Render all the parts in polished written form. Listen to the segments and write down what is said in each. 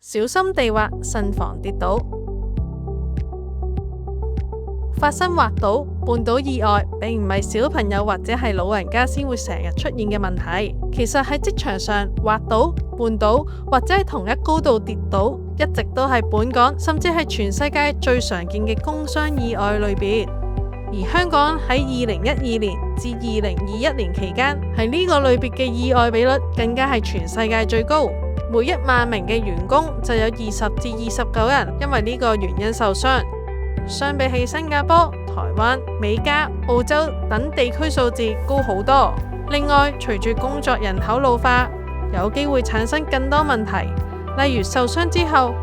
小心地滑，慎防跌倒。發生滑倒、絆倒意外，並唔係小朋友或者係老人家先會成日出現嘅問題。其實喺職場上，滑倒、絆倒或者係同一高度跌倒，一直都係本港甚至係全世界最常見嘅工傷意外類別。而香港喺2012年至2021年期間，喺呢個類別嘅意外比率更加係全世界最高。每10000名嘅員工就有20至29人因為呢個原因受傷。相比起新加坡、台灣、美加、澳洲等地區數字高好多。另外，隨住工作人口老化，有機會產生更多問題，例如受傷之後，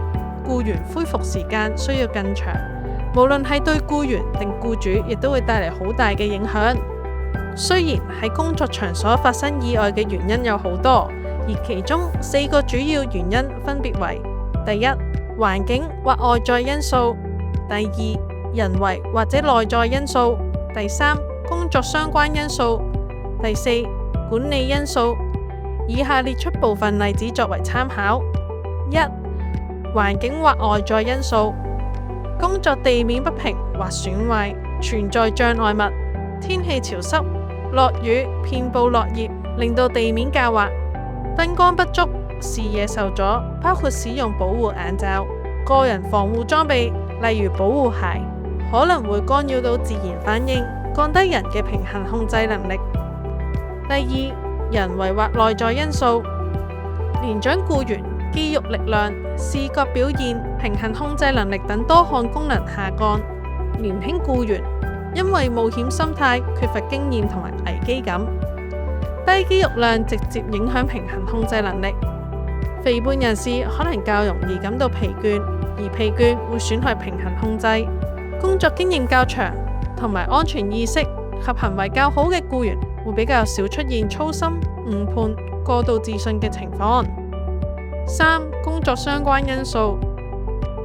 僱員恢復時間需要更長，無論係對僱員定僱主，亦都會帶嚟好大嘅影響。雖然喺工作場所發生意外嘅原因有好多，而其中4個主要原因分別為：第一，環境或外在因素；第二，人為或者內在因素；第三，工作相關因素；第四，管理因素。以下列出部分例子作為參考。一、環境或外在因素，工作地面不平或損壞，存在障礙物，天氣潮濕，落雨，遍佈落葉，令到地面較滑，燈光不足，視野受阻，包括使用保護眼罩，個人防護裝備，例如保護鞋，可能會干擾到自然反應，降低人嘅平衡控制能力。第二，人為或內在因素，年長僱員肌肉力量、視覺表現、平衡控制能力等多項功能下降；年輕僱員因為冒險心態、缺乏經驗同埋危機感；低肌肉量直接影響平衡控制能力；肥胖人士可能較容易感到疲倦，而疲倦會損害平衡控制；工作經驗較長同埋安全意識及行為較好嘅僱員會比較少出現粗心、誤判、過度自信嘅情況。三、工作相關因素，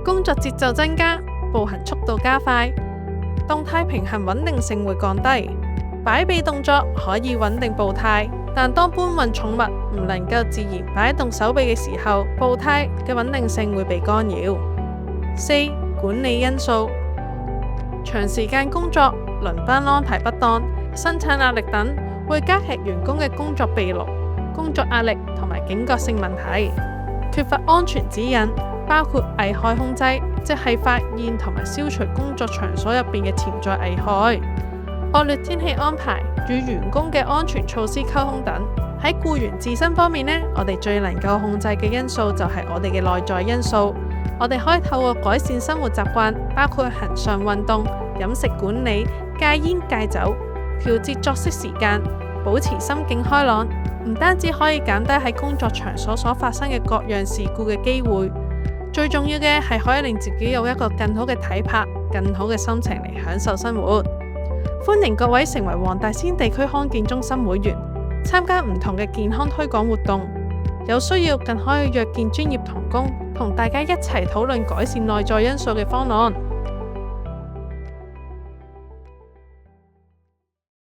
工作節奏增加，步行速度加快，動態平衡穩定性會降低。擺臂動作可以穩定步態，但當搬運寵物唔能夠自然擺動手臂嘅時候，步態嘅穩定性會被干擾。四、管理因素，長時間工作、輪班安排不當、生產壓力等，會加劇員工嘅工作疲勞、工作壓力同埋警覺性問題。缺乏安全指引，包括危害控制，即係發現同埋消除工作場所入邊嘅潛在危害。惡劣天氣安排、與員工嘅安全措施溝通等。喺僱員自身方面呢，我哋最能夠控制嘅因素就係我哋嘅內在因素。我哋可以透過改善生活習慣，包括恆常運動、飲食管理、戒煙戒酒、調節作息時間，保持心境開朗，唔單止可以減低喺工作場所所發生嘅各樣事故嘅機會，最重要嘅係可以令自己有一個更好嘅體魄、更好嘅心情嚟享受生活。歡迎各位成為黃大仙地區康健中心會員，參加唔同嘅健康推廣活動。有需要更可以約見專業同工，同大家一齊討論改善內在因素嘅方案。